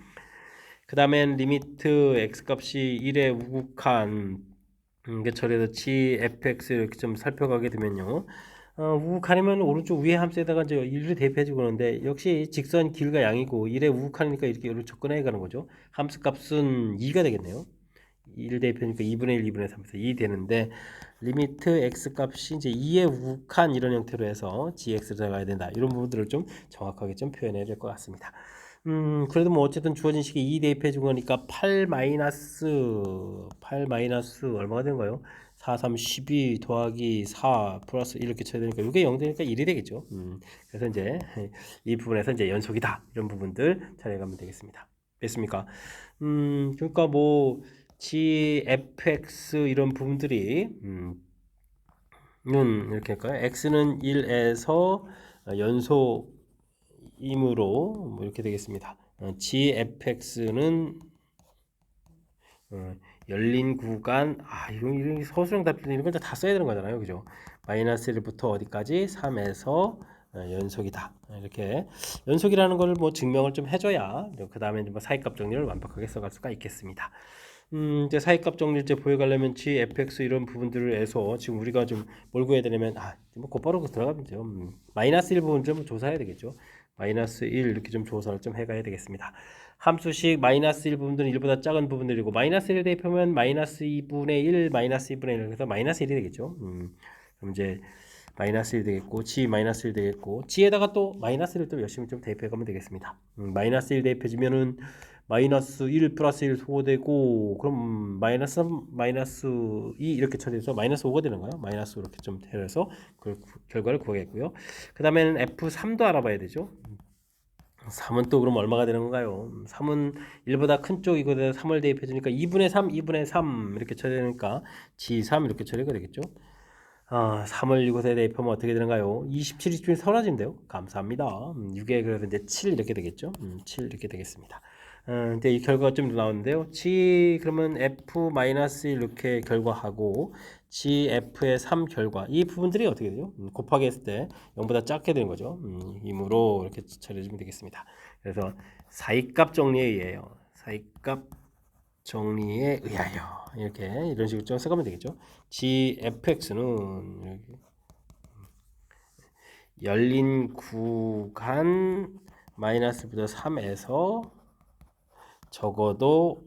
그 다음엔 리미트 x값이 1에 우극한 게 처리해서 g fx 이렇게 좀 살펴가게 되면요. 우극한이면 오른쪽 위에 함수에다가 이제 1을 대입해주고 그러는데 역시 직선 길과 양이고 1에 우극한이니까 이렇게 여기로 접근해 가는 거죠. 함수 값은 2가 되겠네요. 1 대입하니까 2분의 1, 2분의 3에서 2 되는데 리미트 x 값이 이제 2에 우극한 이런 형태로 해서 gx를 들어가야 된다. 이런 부분들을 좀 정확하게 좀 표현해야 될 것 같습니다. 그래도 뭐 어쨌든 주어진 식이 2 대입해 준 거니까 8 마이너스 얼마가 되는 거예요? 4, 3, 12 더하기 4 플러스 1 이렇게 쳐야 되니까 이게 0 되니까 1이 되겠죠. 그래서 이제 이 부분에서 이제 연속이다. 이런 부분들 찾아가면 되겠습니다. 됐습니까? 그러니까 뭐 g, fx 이런 부분들이 이렇게 할까요? x는 1에서 연속이므로 뭐 이렇게 되겠습니다. g, fx는 열린 구간 이런 서술형 답변 이런 걸 다 써야 되는 거잖아요. 그죠? 마이너스 1부터 어디까지 3에서 연속이다. 이렇게 연속이라는 걸 뭐 증명을 좀 해줘야 그 다음에 뭐 사이값 정리를 완벽하게 써갈 수가 있겠습니다. 이제 사이값 정리 이제 보여가려면 g, fx 이런 부분들을 해서 지금 우리가 좀 뭘 구해야 되냐면 뭐 곧바로 들어가면 돼요. 마이너스 1 부분 좀 조사해야 되겠죠. 마이너스 1 이렇게 좀 조사를 좀 해가야 되겠습니다. 함수식 마이너스 1 부분들은 1보다 작은 부분들이고 마이너스 1을 대입하면 마이너스 2분의 1 마이너스 2분의 1 그래서 마이너스 1이 되겠죠. 그럼 이제 마이너스 1 되겠고 g 마이너스 1 되겠고 g에다가 또 마이너스 1을 또 열심히 좀 대입해 가면 되겠습니다. 마이너스 1 대입해주면은 마이너스 1 플러스 1 소거되고 그럼 마이너스 3 마이너스 2 이렇게 처리해서 마이너스 5가 되는 거예요. 마이너스 이렇게 좀 해서 그 결과를 구하겠고요. 그 다음에는 F3도 알아봐야 되죠. 3은 또 그럼 얼마가 되는 건가요? 3은 1보다 큰 쪽 이거에 3을 대입해 주니까 2분의 3, 2분의 3 이렇게 처리되니까 G3 이렇게 처리가 되겠죠. 3을 이곳에 대입하면 어떻게 되는가요? 27, 27 사라진대요. 감사합니다. 6에 그래서 이제 7 이렇게 되겠죠. 7 이렇게 되겠습니다. 근데 이 결과가 좀 나오는데요. G 그러면 F-1 이렇게 결과하고 GF의 3 결과 이 부분들이 어떻게 되죠? 곱하기 했을 때 0보다 작게 되는 거죠. 이므로 이렇게 처리해주면 되겠습니다. 그래서 사이값 정리에 의해요. 사이값 정리에 의하여 이렇게 이런 식으로 좀 써가면 되겠죠. GFX는 열린 구간 마이너스부터 3에서 적어도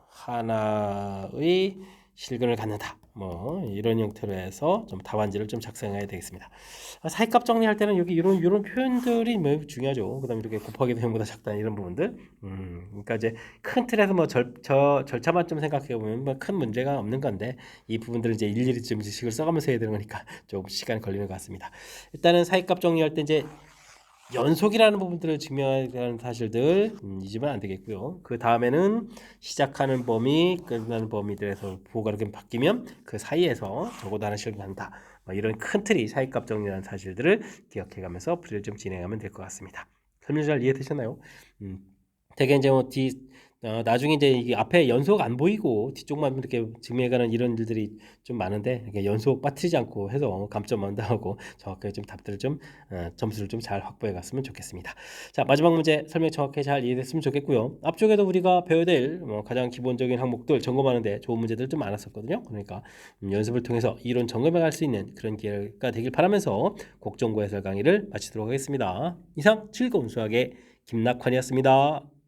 하나의 실근을 갖는다. 뭐 이런 형태로 해서 좀 답안지를 좀 작성해야 되겠습니다. 사이값 정리할 때는 여기 이런 표현들이 매우 중요하죠. 그다음에 이렇게 곱하기 대형보다 작다 이런 부분들. 그러니까 이제 큰 틀에서 뭐 절차만 좀 생각해 보면 뭐 큰 문제가 없는 건데 이 부분들을 이제 일일이 좀 식을 써가면서 해야 되는 거니까 조금 시간이 걸리는 것 같습니다. 일단은 사이값 정리할 때 이제 연속이라는 부분들을 증명하는 사실들 잊으면 안 되겠고요. 그 다음에는 시작하는 범위, 끝나는 범위들에서 부호가 이렇게 바뀌면 그 사이에서 적어도 하나씩 한다. 이런 큰 틀이 사이값 정리라는 사실들을 기억해가면서 풀이를 좀 진행하면 될 것 같습니다. 설명 잘 이해되셨나요? 되게 이제 나중에 이제 이게 앞에 연속 안 보이고 뒤쪽만 이렇게 증명해가는 이런 일들이 좀 많은데 이게 연속 빠뜨리지 않고 해서 감점 얻는다고 정확하게 좀 답들을 좀 점수를 좀 잘 확보해 갔으면 좋겠습니다. 자, 마지막 문제 설명 정확하게 잘 이해됐으면 좋겠고요. 앞쪽에도 우리가 배워야 될 가장 기본적인 항목들 점검하는데 좋은 문제들 좀 많았었거든요. 그러니까 연습을 통해서 이론 점검해 갈 수 있는 그런 기회가 되길 바라면서 곡정고 해설 강의를 마치도록 하겠습니다. 이상 즐거운 수학의 김낙환이었습니다.